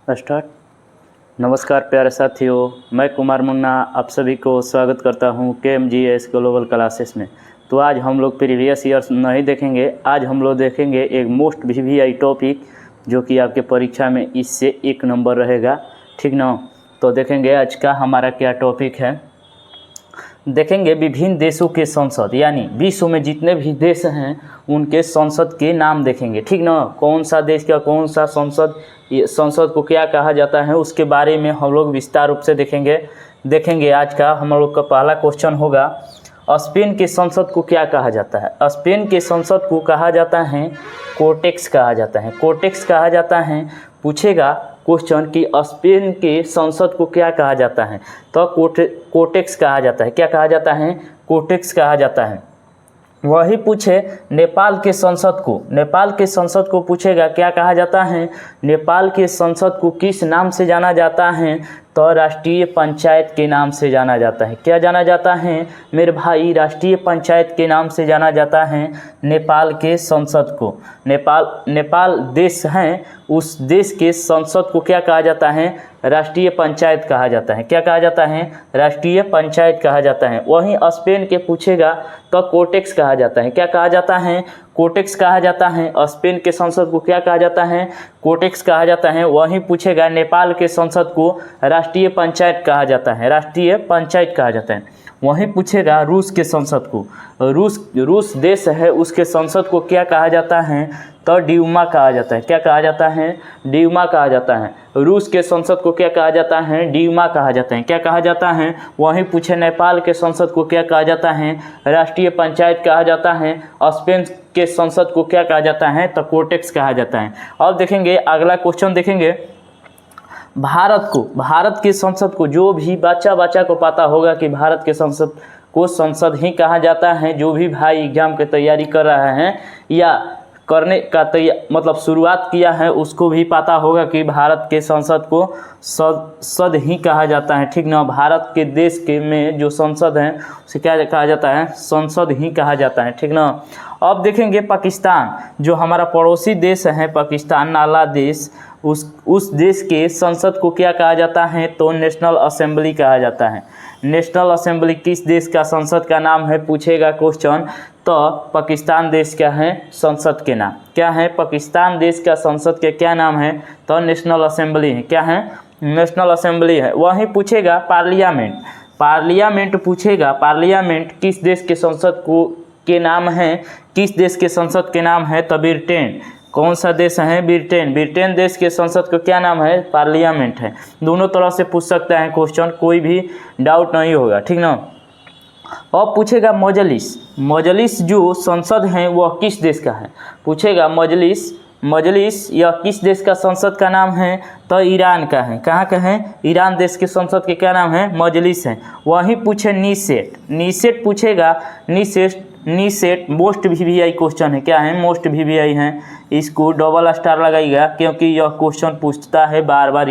Start. नमस्कार प्यारे साथियों, मैं कुमार मुन्ना आप सभी को स्वागत करता हूं KMGS ग्लोबल क्लासेस में। तो आज हम लोग प्रीवियस ईयर्स नहीं देखेंगे, आज हम लोग देखेंगे एक मोस्ट VVI टॉपिक जो कि आपके परीक्षा में इससे 1 नंबर रहेगा, ठीक ना। तो देखेंगे आज का हमारा क्या टॉपिक है। देखेंगे विभिन्न देशों के संसद, यानी विश्व में जितने भी देश हैं उनके संसद के नाम देखेंगे, ठीक ना। कौन सा देश का कौन सा संसद को क्या कहा जाता है उसके बारे में हम लोग विस्तार रूप से देखेंगे। आज का हम लोग का पहला क्वेश्चन होगा, स्पेन के संसद को क्या कहा जाता है। स्पेन के संसद को कहा जाता है कोर्टेक्स कहा जाता है। कोर्टेक्स कहा जाता है। पूछेगा क्वेश्चन कि स्पेन के संसद को क्या कहा जाता है, तो कोर्टेक्स कहा जाता है। क्या कहा जाता है? कोर्टेक्स कहा जाता है। वही पूछे नेपाल के संसद को पूछेगा क्या कहा जाता है। नेपाल के संसद को किस नाम से जाना जाता है, तो राष्ट्रीय पंचायत के नाम से जाना जाता है। क्या जाना जाता है मेरे भाई? राष्ट्रीय पंचायत के नाम से जाना जाता है नेपाल के संसद को। नेपाल देश है, उस देश के संसद को क्या कहा जाता है? राष्ट्रीय पंचायत कहा जाता है। क्या कहा जाता है? राष्ट्रीय पंचायत कहा जाता है। वहीं स्पेन के पूछेगा तो कोर्टेक्स कहा जाता है। क्या कहा जाता है? कोर्टेक्स कहा जाता है। स्पेन के संसद को क्या कहा जाता है? कोर्टेक्स कहा जाता है। वहीं पूछेगा नेपाल के संसद को राष्ट्रीय पंचायत कहा जाता है। राष्ट्रीय पंचायत कहा जाता है। वहीं पूछेगा रूस के संसद को, रूस देश है उसके संसद को क्या कहा जाता है, तो ड्यूमा कहा जाता है। क्या कहा जाता है? ड्यूमा कहा जाता है। रूस के संसद को क्या कहा जाता है? ड्यूमा कहा जाता है। क्या कहा जाता है? वहीं पूछे नेपाल के संसद को क्या कहा जाता है? राष्ट्रीय पंचायत कहा जाता है। स्पेन के संसद को क्या कहा जाता है, तो कोर्टेक्स कहा जाता है। अब देखेंगे अगला क्वेश्चन, देखेंगे भारत के संसद को, जो भी बच्चा को पता होगा कि भारत के संसद को संसद ही कहा जाता है। जो भी भाई एग्जाम की तैयारी कर रहा है या करने का मतलब शुरुआत किया है, उसको भी पता होगा कि भारत के संसद को सद ही कहा जाता है, ठीक ना। भारत के देश के में जो संसद है उसे क्या कहा जाता है? संसद ही कहा जाता है, ठीक ना। अब देखेंगे पाकिस्तान, जो हमारा पड़ोसी देश है पाकिस्तान, नाला देश, उस देश के संसद को क्या कहा जाता है, तो नेशनल असेंबली कहा जाता है। नेशनल असेंबली किस देश का संसद का नाम है, पूछेगा क्वेश्चन, तो पाकिस्तान देश का है संसद के नाम। क्या है? पाकिस्तान देश का संसद के क्या नाम है, तो नेशनल असेंबली है। क्या है? नेशनल असेंबली है। वहीं पूछेगा पार्लियामेंट पूछेगा, पार्लियामेंट किस देश के संसद को के नाम है, किस देश के संसद के नाम है, तो ब्रिटेन। कौन सा देश है? ब्रिटेन देश के संसद को क्या नाम है? पार्लियामेंट है। दोनों तरह से पूछ सकता है क्वेश्चन, कोई भी डाउट नहीं होगा, ठीक ना। अब पूछेगा मजलिस जो संसद है वह किस देश का है। पूछेगा मजलिस यह किस देश का संसद का नाम है, तो ईरान का है। कहाँ का है? ईरान देश के संसद के क्या नाम है? मजलिस है। वहीं पूछे नीसेट पूछेगा, नीसेट मोस्ट VVI क्वेश्चन है। क्या है? मोस्ट VVI है। इसको डबल स्टार लगाइएगा, क्योंकि यह क्वेश्चन पूछता है बार बार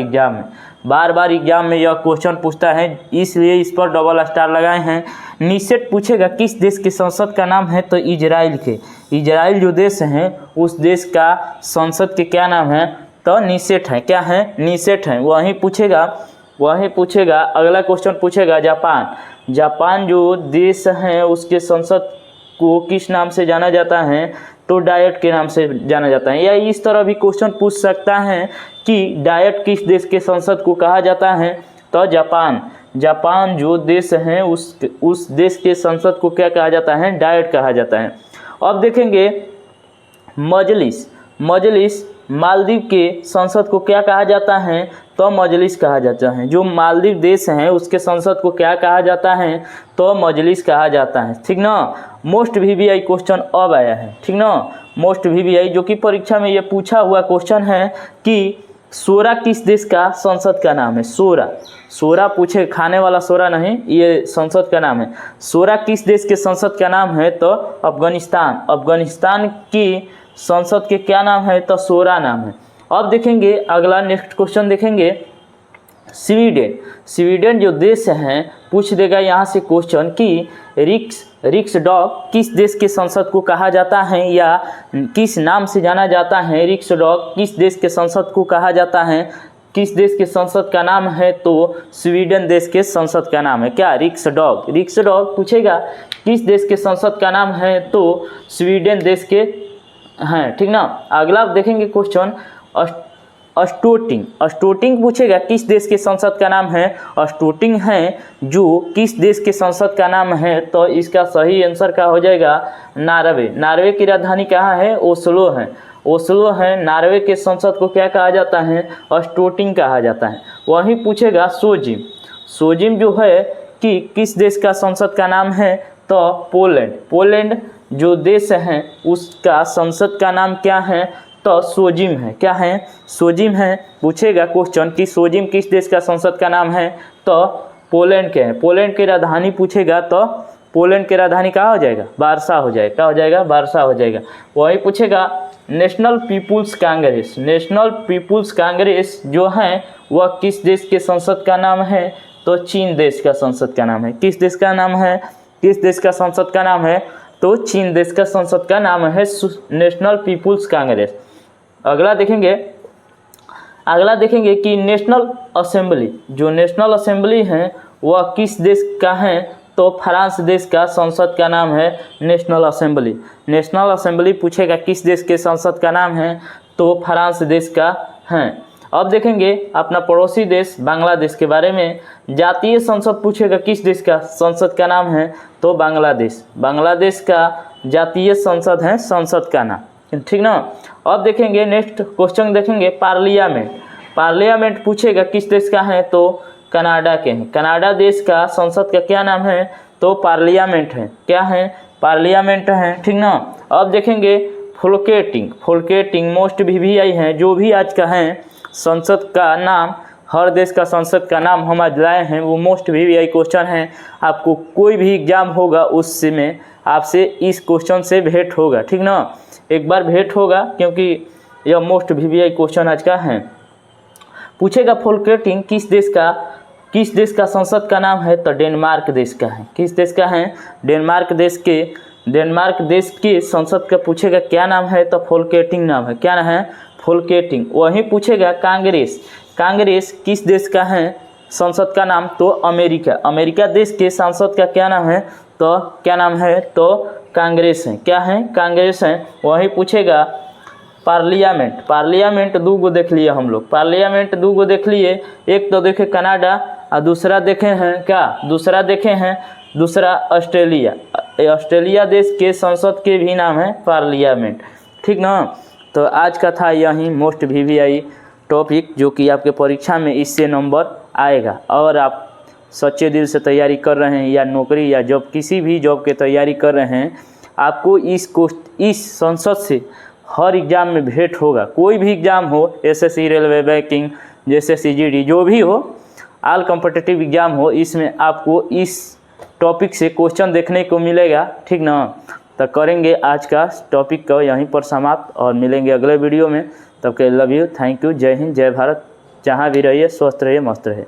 एग्जाम में यह क्वेश्चन पूछता है, इसलिए इस पर डबल स्टार लगाए हैं। नीसेट पूछेगा किस देश के संसद का नाम है, तो इजराइल जो देश है उस देश का संसद के क्या नाम है, तो नीसेट है। क्या है? नीसेट है। वहीं पूछेगा अगला क्वेश्चन पूछेगा जापान जो देश है उसके संसद को किस नाम से जाना जाता है, तो डायट के नाम से जाना जाता है। या इस तरह भी क्वेश्चन पूछ सकता है कि डायट किस देश के संसद को कहा जाता है, तो जापान जो देश है उस देश के संसद को क्या कहा जाता है? डायट कहा जाता है। अब देखेंगे मजलिस मालदीव के संसद को क्या कहा जाता है, तो मजलिस कहा जाता है। जो मालदीव देश है उसके संसद को क्या कहा जाता है, तो मजलिस कहा जाता है, ठीक ना। मोस्ट VVI क्वेश्चन अब आया है, ठीक ना। मोस्ट VVI जो कि परीक्षा में ये पूछा हुआ क्वेश्चन है कि सोरा किस देश का संसद का नाम है। सोरा पूछे, खाने वाला सोरा नहीं, ये संसद का नाम है। सोरा किस देश के संसद का नाम है, तो अफगानिस्तान की संसद के क्या नाम है, तो सोरा नाम है। अब देखेंगे अगला नेक्स्ट क्वेश्चन, देखेंगे स्वीडन जो देश है पूछ देगा यहाँ से क्वेश्चन कि रिक्स डॉग किस देश के संसद को कहा जाता है, या किस नाम से जाना जाता है। रिक्स डॉग किस देश के संसद को कहा जाता है, किस देश के संसद का नाम है? तो स्वीडन देश के संसद का नाम है क्या? रिक्सडॉग पूछेगा किस देश के संसद का नाम है? तो स्वीडन देश के हैं, ठीक ना। अगला आप देखेंगे क्वेश्चन अस्टोटिंग पूछेगा किस देश के संसद का नाम है? अस्टोटिंग है जो किस देश के संसद का नाम है? तो इसका सही आंसर क्या हो जाएगा? नार्वे की राजधानी कहाँ है? ओस्लो है। नार्वे के संसद को क्या कहा जाता है? अस्टोटिंग कहा जाता है। वहीं पूछेगा सोजिम जो है कि किस देश का संसद का नाम है? तो पोलैंड जो देश है उसका संसद का नाम क्या है? तो सोजिम है। क्या है? सोजिम है। पूछेगा क्वेश्चन कि सोजिम किस देश का संसद का नाम है? तो पोलैंड के है। पोलैंड की राजधानी पूछेगा तो पोलैंड की राजधानी कहाँ हो जाएगा? वार्सा हो जाएगा। क्या हो जाएगा? वार्सा हो जाएगा। वही पूछेगा नेशनल पीपुल्स कांग्रेस जो है वह किस देश के संसद का नाम है? तो चीन देश का संसद का नाम है। किस देश का नाम है? किस देश का संसद का नाम है? तो चीन देश का संसद का नाम है नेशनल पीपुल्स कांग्रेस। अगला देखेंगे कि नेशनल असेंबली है वह किस देश का है? तो फ्रांस देश का संसद का नाम है नेशनल असेंबली पूछेगा किस देश के संसद का नाम है? तो फ्रांस देश का है। अब देखेंगे अपना पड़ोसी देश बांग्लादेश के बारे में। जातीय संसद पूछेगा किस देश का संसद का नाम है? तो बांग्लादेश का जातीय संसद है संसद का नाम, ठीक ना। अब देखेंगे नेक्स्ट क्वेश्चन देखेंगे पार्लियामेंट पूछेगा किस देश का है? तो कनाडा के हैं। कनाडा देश का संसद का क्या नाम है? तो पार्लियामेंट है। क्या है? पार्लियामेंट है, ठीक ना। अब देखेंगे फोल्केटिंग मोस्ट वीवीआई है जो भी आज का है संसद का नाम, हर देश का संसद का नाम हम आज लाए हैं, वो मोस्ट वीवीआई क्वेश्चन है। आपको कोई भी एग्जाम होगा उसमें आपसे इस क्वेश्चन से भेंट होगा, ठीक ना। एक बार भेंट होगा क्योंकि यह मोस्ट वीवीआई क्वेश्चन आज का है। पूछेगा फोल्केटिंग किस देश का संसद का नाम है? तो डेनमार्क देश का है। किस देश का है? डेनमार्क देश के संसद का पूछेगा क्या नाम है? तो फोल्केटिंग नाम है। क्या नाम है? फोल्केटिंग। वहीं पूछेगा कांग्रेस किस देश का है संसद का नाम? तो अमेरिका देश के संसद का क्या नाम है? तो क्या नाम है? तो कांग्रेस है। क्या है? कांग्रेस है। वहीं पूछेगा पार्लियामेंट दो गो देख लिए हम लोग। पार्लियामेंट दो गो देख लिए, एक तो देखे कनाडा और दूसरा देखे हैं दूसरा ऑस्ट्रेलिया देश के संसद के भी नाम है पार्लियामेंट, ठीक ना। तो आज का था यही मोस्ट वीवीआई टॉपिक जो कि आपके परीक्षा में इससे नंबर आएगा। और आप सच्चे दिल से तैयारी कर रहे हैं या नौकरी या जॉब किसी भी जॉब की तैयारी कर रहे हैं, आपको इस संसद से हर एग्ज़ाम में भेंट होगा। कोई भी एग्ज़ाम हो, एसएससी, रेलवे, बैंकिंग, जैसे सीजीडी जो भी हो, ऑल कॉम्पिटिटिव एग्ज़ाम हो, इसमें आपको इस टॉपिक से क्वेश्चन देखने को मिलेगा, ठीक ना। तो करेंगे आज का टॉपिक को यहीं पर समाप्त और मिलेंगे अगले वीडियो में। तब के लव यू, थैंक यू, जय हिंद, जय भारत। जहाँ भी रहिए स्वस्थ रहिए, मस्त रहिए।